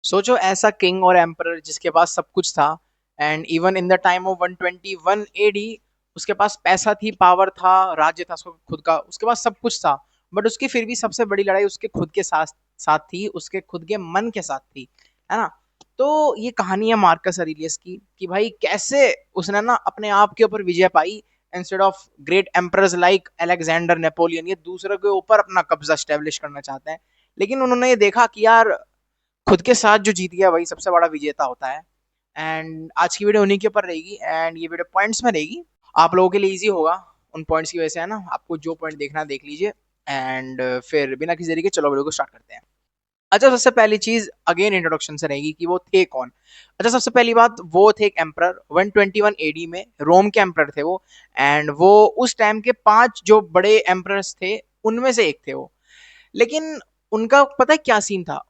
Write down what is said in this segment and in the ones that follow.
सोचो ऐसा किंग और एम्परर जिसके पास सब कुछ था, and even in the time of 121 AD उसके पास पैसा थी, पावर था, राज्य था उसको खुद का, उसके पास सब कुछ था। बट उसकी फिर भी सबसे बड़ी लड़ाई उसके खुद के साथ साथ थी, उसके खुद के मन के साथ थी, है ना। तो ये कहानी है मार्कस अरेलियस की कि भाई कैसे उसने ना अपने आप के ऊपर विजय पाई, instead of great emperors like Alexander, Napoleon, ये दूसरों के ऊपर अपना कब्जा स्टैब्लिश करना चाहते हैं। लेकिन उन्होंने ये देखा कि यार खुद के साथ जो जीत गया वही सबसे बड़ा विजेता होता है। एंड आज की वीडियो उन्हीं के ऊपर रहेगी, एंड ये वीडियो पॉइंट्स में रहेगी। आप लोगों के लिए इजी होगा उन पॉइंट्स की वजह से, है ना। आपको जो पॉइंट देखना है देख लीजिए, एंड फिर बिना किसी देरी के चलो वीडियो को स्टार्ट करते हैं। अच्छा, सबसे पहली चीज अगेन इंट्रोडक्शन से रहेगी कि वो थे कौन। अच्छा, सबसे पहली बात, वो थे एक एम्परर 121 एडी में, रोम के एम्परर थे वो। एंड वो उस टाइम के 5 जो बड़े एम्परर्स थे उनमें से एक थे वो। लेकिन उनका पता है क्या सीन था,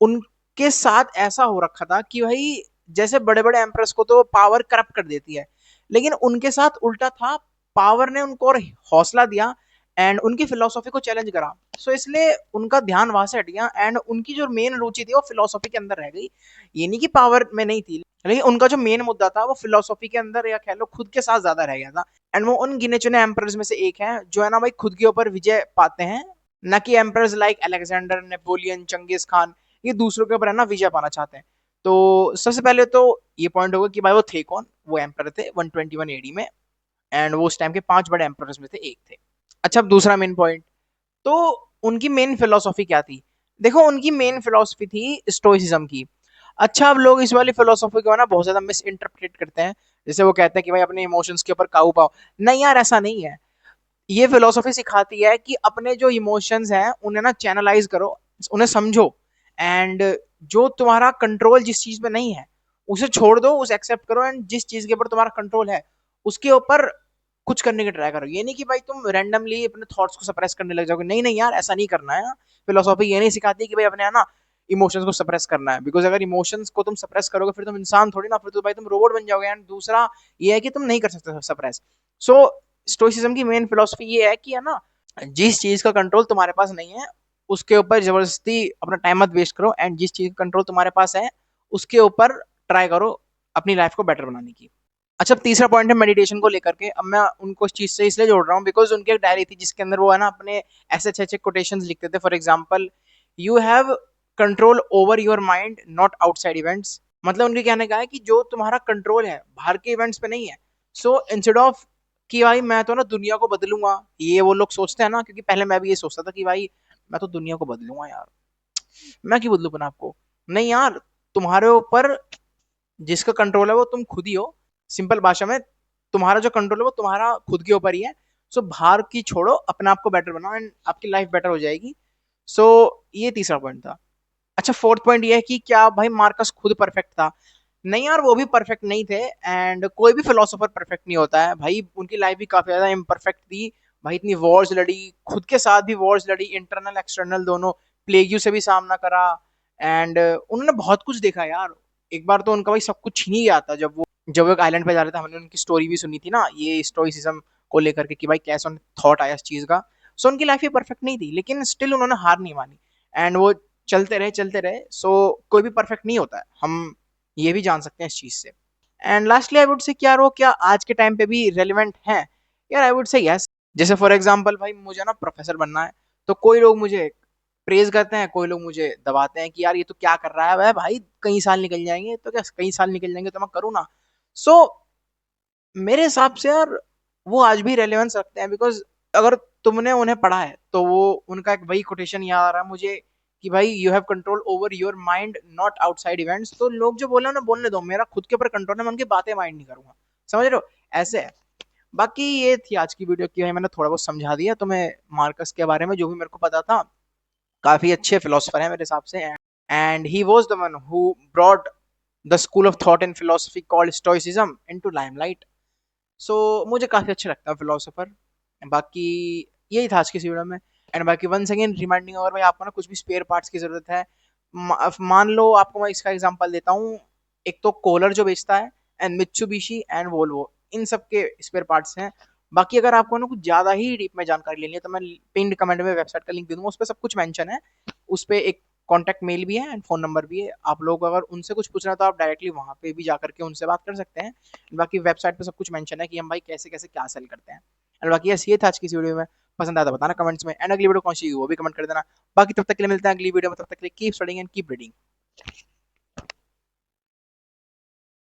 उनके साथ ऐसा हो रखा था कि भाई जैसे बड़े बड़े एम्प्रेस को तो पावर करप्ट कर देती है, लेकिन उनके साथ उल्टा था। पावर ने उनको और हौसला दिया एंड उनकी फिलोसॉफी को चैलेंज करा। सो इसलिए उनका ध्यान वहां से हट गया एंड उनकी जो मेन रुचि थी वो फिलोसॉफी के अंदर रह गई। ये नहीं कि पावर में नहीं थी, लेकिन उनका जो मेन मुद्दा था वो फिलोसॉफी के अंदर, या कह लो खुद के साथ ज्यादा रह गया था। एंड वो उन गिने चुने एम्पर्स में से एक है जो है ना भाई खुद के ऊपर विजय पाते हैं, न कि emperors like Alexander, Napoleon, Genghis Khan, ये दूसरों के ऊपर है ना विजय पाना चाहते हैं। तो सबसे पहले तो ये पॉइंट होगा कि भाई वो थे कौन। वो एम्पर थे 121 एडी में, एंड वो उस टाइम के 5 बड़े एम्पर्स में से एक थे। अच्छा, अब दूसरा मेन पॉइंट, तो उनकी मेन फिलोसॉफी क्या थी। देखो, उनकी मेन फिलोसॉफी थी स्टोइसिज्म की। अच्छा, अब लोग इस वाली फिलोसॉफी को ना बहुत ज्यादा मिस इंटरप्रेट करते हैं। जैसे वो कहते हैं कि भाई अपने इमोशंस के ऊपर काबू पाओ। नहीं यार, ऐसा नहीं है। ये फिलोसॉफी सिखाती है कि अपने जो इमोशंस हैं उन्हें ना चैनलाइज करो, उन्हें समझो, एंड जो तुम्हारा कंट्रोल जिस चीज पे नहीं है उसे छोड़ दो, उसे एक्सेप्ट करो, एंड जिस चीज के ऊपर तुम्हारा कंट्रोल है उसके ऊपर कुछ करने की ट्राई करो। ये नहीं कि भाई तुम रैंडमली अपने थॉट्स को सप्रेस करने लग जाओगे। नहीं नहीं यार, ऐसा नहीं करना है। फिलोसॉफी ये नहीं सिखाती कि भाई अपने है ना इमोशंस को सप्रेस करना है, बिकॉज अगर इमोशंस को तुम सप्रेस करोगे फिर तुम इंसान थोड़ी ना, फिर तो भाई तुम रोबोट बन जाओगे। एंड दूसरा ये है कि तुम नहीं कर सकते सप्रेस। सो स्टोइसिज्म की मेन फिलोसफी ये है कि है ना, जिस चीज का कंट्रोल तुम्हारे पास नहीं है उसके ऊपर जबरदस्ती अपना टाइम मत वेस्ट करो, एंड जिस चीज का कंट्रोल तुम्हारे पास है उसके ऊपर ट्राई करो अपनी लाइफ को बेटर बनाने की। अच्छा, अब तीसरा पॉइंट है मेडिटेशन को लेकर के। अब मैं उनको इस चीज से इसलिए जोड़ रहा हूँ बिकॉज उनकी एक डायरी थी जिसके अंदर वो है ना अपने ऐसे अच्छे अच्छे कोटेशंस लिखते थे। For example, you have control over your mind not outside events. मतलब उनके कहने का है कि जो तुम्हारा कंट्रोल है बाहर के इवेंट्स पे नहीं है। सो इंस्टेड ऑफ कि भाई मैं तो ना दुनिया को बदलूंगा, ये वो लोग सोचते हैं ना, क्योंकि पहले मैं भी ये सोचता था कि भाई मैं तो दुनिया को बदलूंगा यार, मैं क्यों बदलू अपने आपको। नहीं यार, तुम्हारे ऊपर जिसका कंट्रोल है वो तुम खुद ही हो। सिंपल भाषा में, तुम्हारा जो कंट्रोल है वो तुम्हारा खुद के ऊपर ही है। सो बाहर की छोड़ो, अपने आप को बेटर बनाओ एंड आपकी लाइफ बेटर हो जाएगी। सो ये तीसरा पॉइंट था। अच्छा, फोर्थ पॉइंट ये है कि क्या भाई मार्कस खुद परफेक्ट था। नहीं यार, वो भी परफेक्ट नहीं थे, एंड कोई भी फिलोसोफर परफेक्ट नहीं होता है भाई। उनकी लाइफ भी काफी ज्यादा इम्परफेक्ट थी भाई। इतनी वॉर्स लड़ी, खुद के साथ भी वॉर्स लड़ी, इंटरनल एक्सटर्नल दोनों। प्लेग्यू से भी सामना करा, एंड उन्होंने बहुत कुछ देखा यार। एक बार तो उनका भाई सब कुछ छीन ही गया था जब वो एक आइलैंड पे जा रहे थे। हमने उनकी स्टोरी भी सुनी थी ना, ये स्टोइसिज्म को लेकर के कि भाई कैसे उन्हें थॉट आया इस चीज का। सो उनकी लाइफ ही परफेक्ट नहीं थी, लेकिन स्टिल उन्होंने हार नहीं मानी, एंड वो चलते रहे चलते रहे। सो कोई भी परफेक्ट नहीं होता है, हम ये भी जान सकते हैं इस चीज से। And lastly I would say, क्या वो क्या आज के टाइम पे भी रेलिवेंट है। यार आई वुड से यस। जैसे फॉर एग्जांपल भाई मुझे ना प्रोफेसर बनना है, तो कोई लोग मुझे प्रेज करते हैं, कोई लोग मुझे दबाते हैं कि यार ये तो क्या कर रहा है भाई, कई साल निकल जाएंगे, तो क्या कई साल निकल जाएंगे तो मैं करूँ ना। सो मेरे हिसाब से यार वो आज भी रेलेवेंस रखते हैं, बिकॉज अगर तुमने उन्हें पढ़ा है तो वो उनका एक वही कोटेशन याद आ रहा है मुझे कि भाई you have control over your mind not outside events. तो लोग जो बोले उन्हें बोलने दो, मेरा खुद के ऊपर कंट्रोल है, मैं उनकी बातें माइंड नहीं करूंगा। समझ रहे हो, ऐसे है। बाकी ये थी आज की वीडियो की भाई, मैंने थोड़ा बहुत समझा दिया तुम्हें मार्कस के बारे में जो भी मेरे को पता था। काफी अच्छे फिलोसफर है मेरे हिसाब से, and he was the one who brought the school of thought in philosophy called stoicism into limelight. So मुझे काफी अच्छा लगता है फिलोसोफर। बाकी यही था आज की इस वीडियो में। एंड बाकी वंस अगेन रिमाइंडिंग, अगर भाई आपको ना कुछ भी स्पेयर पार्ट्स की जरूरत है, मान लो आपको मैं इसका एग्जांपल देता हूँ। एक तो कोलर जो बेचता है, एंड मित्सुबिशी एंड वोल्वो, इन सब के स्पेयर पार्ट्स हैं। बाकी अगर आपको ना कुछ ज्यादा ही डीप में जानकारी लेनी है तो मैं पिंड कमेंट में वेबसाइट का लिंक दे दूंगा, उस पर सब कुछ मेंशन है। उस पर एक कॉन्टैक्ट मेल भी है एंड फ़ोन नंबर भी है। आप लोग अगर उनसे कुछ पूछना है तो आप डायरेक्टली वहाँ पे भी जा करके उनसे बात कर सकते हैं। बाकी वेबसाइट पे सब कुछ मेंशन है कि हम भाई कैसे-कैसे क्या सेल करते हैं। एंड बाकी यस ये था आज की इस वीडियो में। पसंद आया तो बताना कमेंट्स में एंड अगली वीडियो कौन सी वो भी कमेंट कर देना। बाकी तब तक के लिए मिलते हैं अगली वीडियो में, तब तक के लिए keep studying and keep reading.